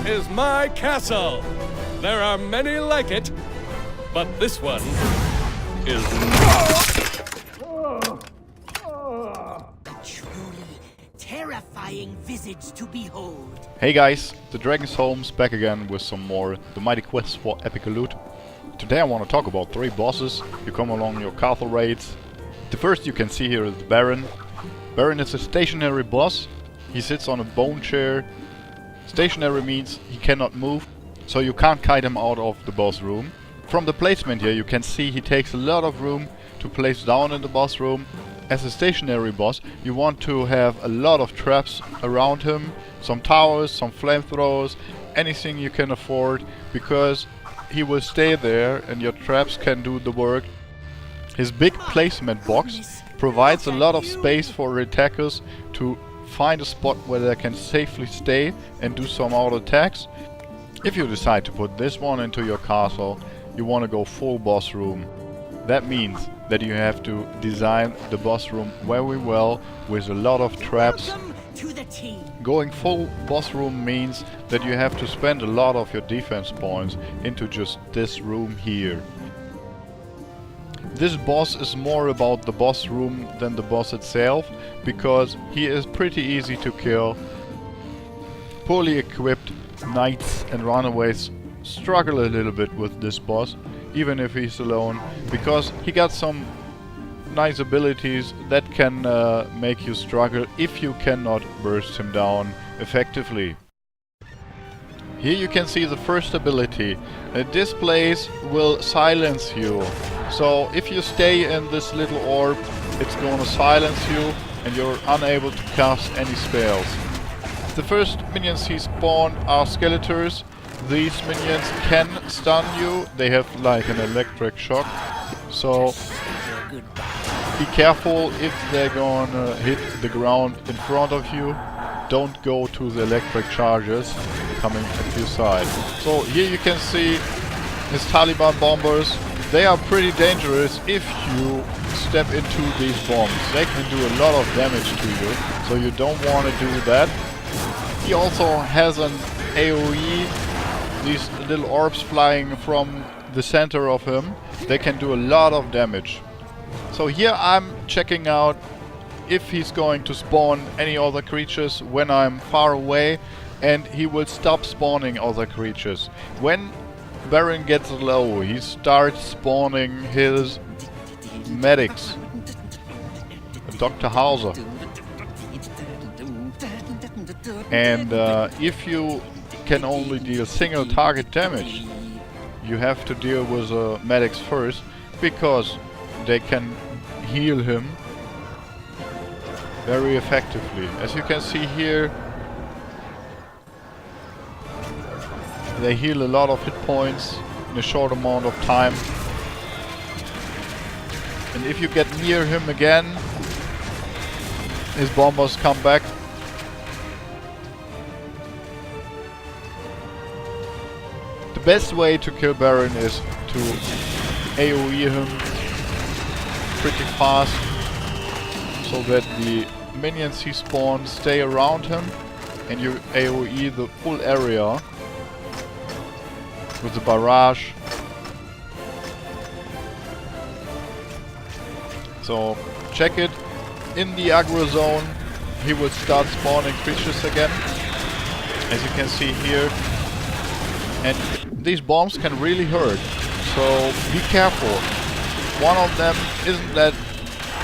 is my castle. There are many like it, but this one is A truly terrifying visage to behold. Hey guys, the Dragon's Home's back again with some more The Mighty Quest for Epic Loot. Today I want to talk about 3 bosses you come along your castle raids. The first you can see here is the Baron. Baron is a stationary boss. He sits on a bone chair. Stationary means he cannot move, so you can't kite him out of the boss room. From the placement here you can see he takes a lot of room to place down in the boss room. As a stationary boss you want to have a lot of traps around him, some towers, some flamethrowers, anything you can afford, because he will stay there and your traps can do the work. His big placement box provides a lot of space for attackers to find a spot where they can safely stay and do some auto attacks. If you decide to put this one into your castle, you want to go full boss room. That means that you have to design the boss room very well with a lot of traps. To the team. Going full boss room means that you have to spend a lot of your defense points into just this room here. This boss is more about the boss room than the boss itself, because he is pretty easy to kill. Poorly equipped knights and runaways struggle a little bit with this boss, even if he's alone, because he got some nice abilities that can make you struggle if you cannot burst him down effectively. Here you can see the first ability. This place will silence you. So if you stay in this little orb, it's going to silence you and you're unable to cast any spells. The first minions he spawned are Skeletors. These minions can stun you. They have like an electric shock. So be careful if they're gonna hit the ground in front of you. Don't go to the electric charges coming at your side. So here you can see his Taliban bombers. They are pretty dangerous if you step into these bombs. They can do a lot of damage to you, so you don't want to do that. He also has an AoE. These little orbs flying from the center of him, they can do a lot of damage. So here I'm checking out if he's going to spawn any other creatures when I'm far away, and he will stop spawning other creatures. When Baron gets low, he starts spawning his medics. Dr. Hauser. And if you can only deal single target damage, you have to deal with medics first, because they can heal him very effectively. As you can see here, they heal a lot of hit points in a short amount of time. And if you get near him again, his bombers come back. The best way to kill Baron is to AoE him pretty fast, so that the minions he spawns stay around him, and you AoE the full area with the barrage. So check it. In the aggro zone he will start spawning creatures again, as you can see here, and these bombs can really hurt, so be careful. One of them isn't that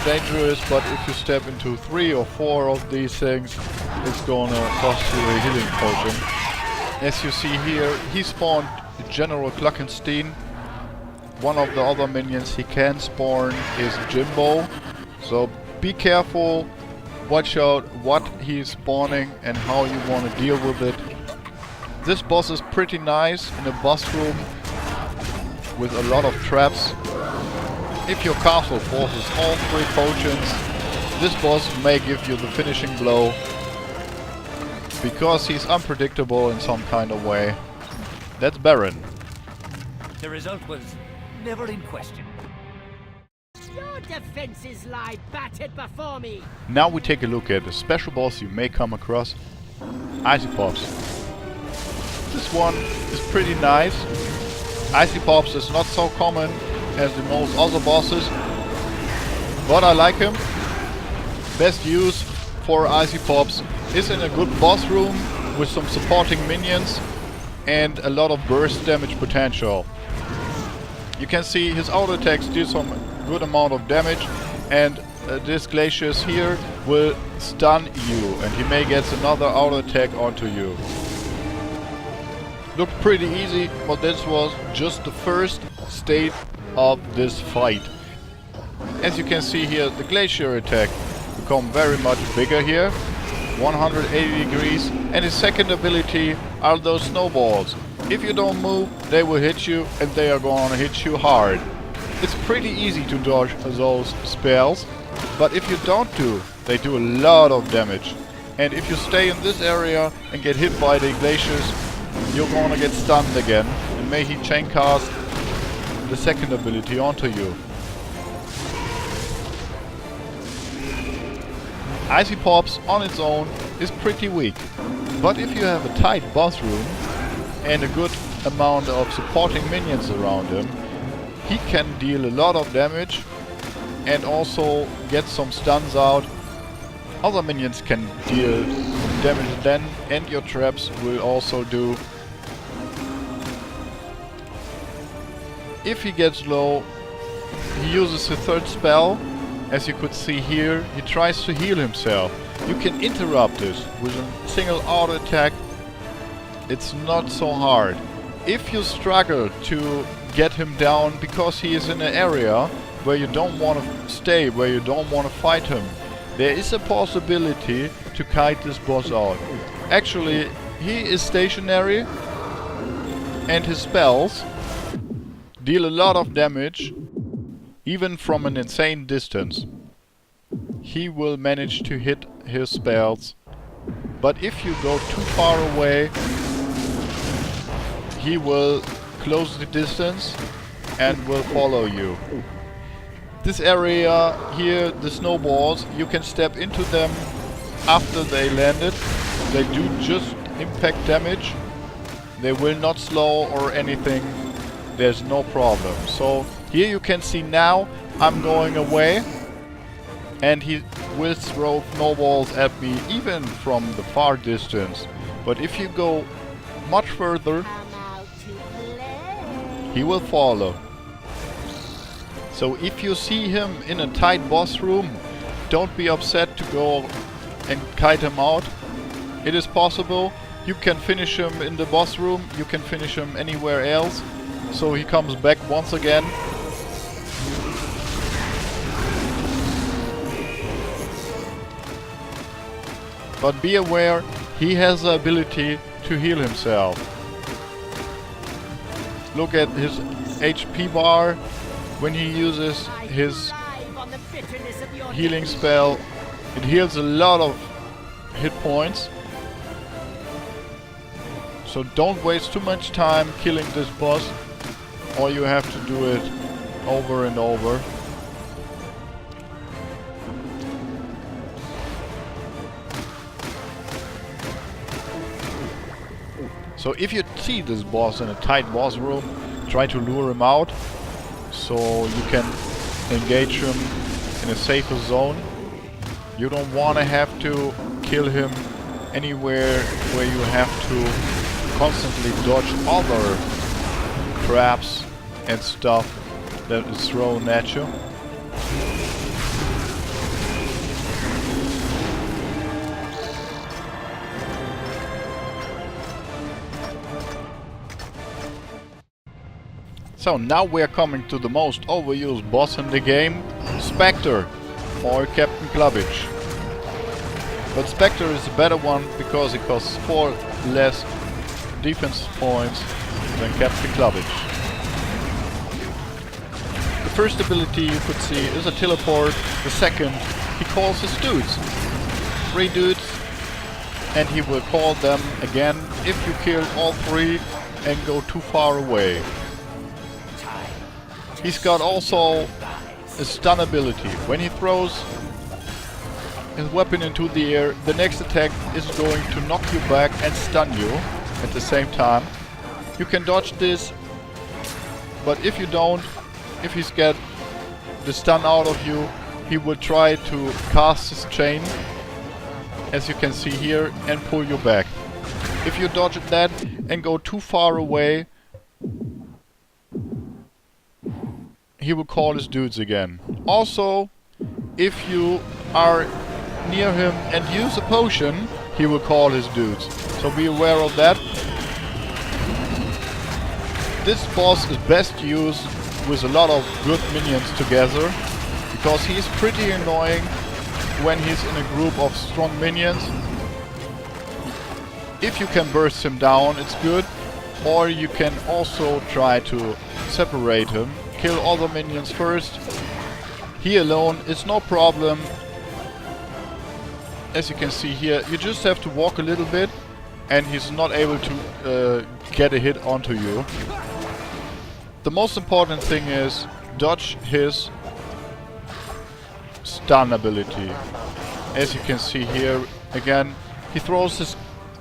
dangerous, but if you step into 3 or 4 of these things, it's gonna cost you a healing potion. As you see here, he spawned General Glockenstein. One of the other minions he can spawn is Jimbo, so be careful, watch out what he's spawning and how you want to deal with it. This boss is pretty nice in a boss room with a lot of traps. If your castle forces all 3 potions, this boss may give you the finishing blow, because he's unpredictable in some kind of way. That's Baron. The result was never in question. Your defenses lie battered before me. Now we take a look at a special boss you may come across, Icy Pops. This one is pretty nice. Icy Pops is not so common as the most other bosses, but I like him. Best use for Icy Pops is in a good boss room with some supporting minions and a lot of burst damage potential. You can see his auto attacks do some good amount of damage, and this glaciers here will stun you, and he may get another auto attack onto you. Looked pretty easy, but this was just the first state of this fight. As you can see here, the glacier attack become very much bigger here, 180 degrees, and his second ability are those snowballs. If you don't move, they will hit you, and they are gonna hit you hard. It's pretty easy to dodge those spells, but if you don't do, they do a lot of damage. And if you stay in this area and get hit by the glaciers, you're gonna get stunned again, and may he chain cast the second ability onto you. Icy Pops on its own is pretty weak, but if you have a tight boss room and a good amount of supporting minions around him, he can deal a lot of damage and also get some stuns out. Other minions can deal damage then, and your traps will also do. If he gets low, he uses his third spell. As you could see here, he tries to heal himself. You can interrupt this with a single auto attack. It's not so hard. If you struggle to get him down because he is in an area where you don't want to stay, where you don't want to fight him, there is a possibility to kite this boss out. Actually, he is stationary and his spells deal a lot of damage, even from an insane distance. He will manage to hit his spells, but if you go too far away, he will close the distance and will follow you. This area here, the snowballs, you can step into them after they landed. They do just impact damage. They will not slow or anything. There's no problem. So here you can see now I'm going away, and he will throw snowballs at me even from the far distance. But if you go much further, he will follow. So if you see him in a tight boss room, don't be upset to go and kite him out. It is possible. You can finish him in the boss room, you can finish him anywhere else. So he comes back once again. But be aware, he has the ability to heal himself. Look at his HP bar. When he uses his healing spell, it heals a lot of hit points. So don't waste too much time killing this boss, or you have to do it over and over. So if you see this boss in a tight boss room, try to lure him out so you can engage him in a safer zone. You don't want to have to kill him anywhere where you have to constantly dodge other traps and stuff that is thrown at you. So now we are coming to the most overused boss in the game, Spectre, or Captain Clubbage. But Spectre is a better one because it costs 4 less defense points than Captain Clubbage. The first ability you could see is a teleport. The second, he calls his dudes. 3 dudes, and he will call them again if you kill all 3 and go too far away. He's got also a stun ability. When he throws his weapon into the air, the next attack is going to knock you back and stun you. at the same time. You can dodge this, but if you don't, if he's get the stun out of you, he will try to cast his chain, as you can see here, and pull you back. If you dodge that and go too far away, he will call his dudes again. Also, if you are near him and use a potion, he will call his dudes. So be aware of that. This boss is best used with a lot of good minions together, because he's pretty annoying when he's in a group of strong minions. If you can burst him down, it's good. Or you can also try to separate him. Kill all the minions first. He alone is no problem. As you can see here, you just have to walk a little bit and he's not able to get a hit onto you. The most important thing is dodge his stun ability. As you can see here, again, he throws his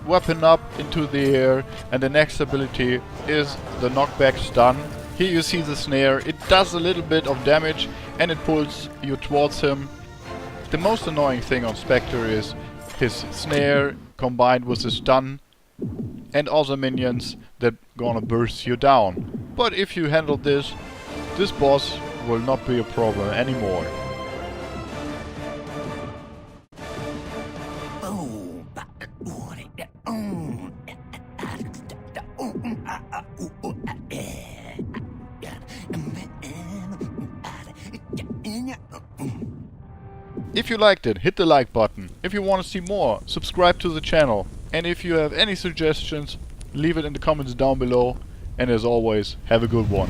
weapon up into the air, and the next ability is the knockback stun. Here you see the snare. It does a little bit of damage and it pulls you towards him. The most annoying thing on Spectre is his snare combined with his stun and other minions that gonna burst you down. But if you handle this boss will not be a problem anymore. If you liked it, hit the like button. If you want to see more, subscribe to the channel. And if you have any suggestions, leave it in the comments down below. And as always, have a good one.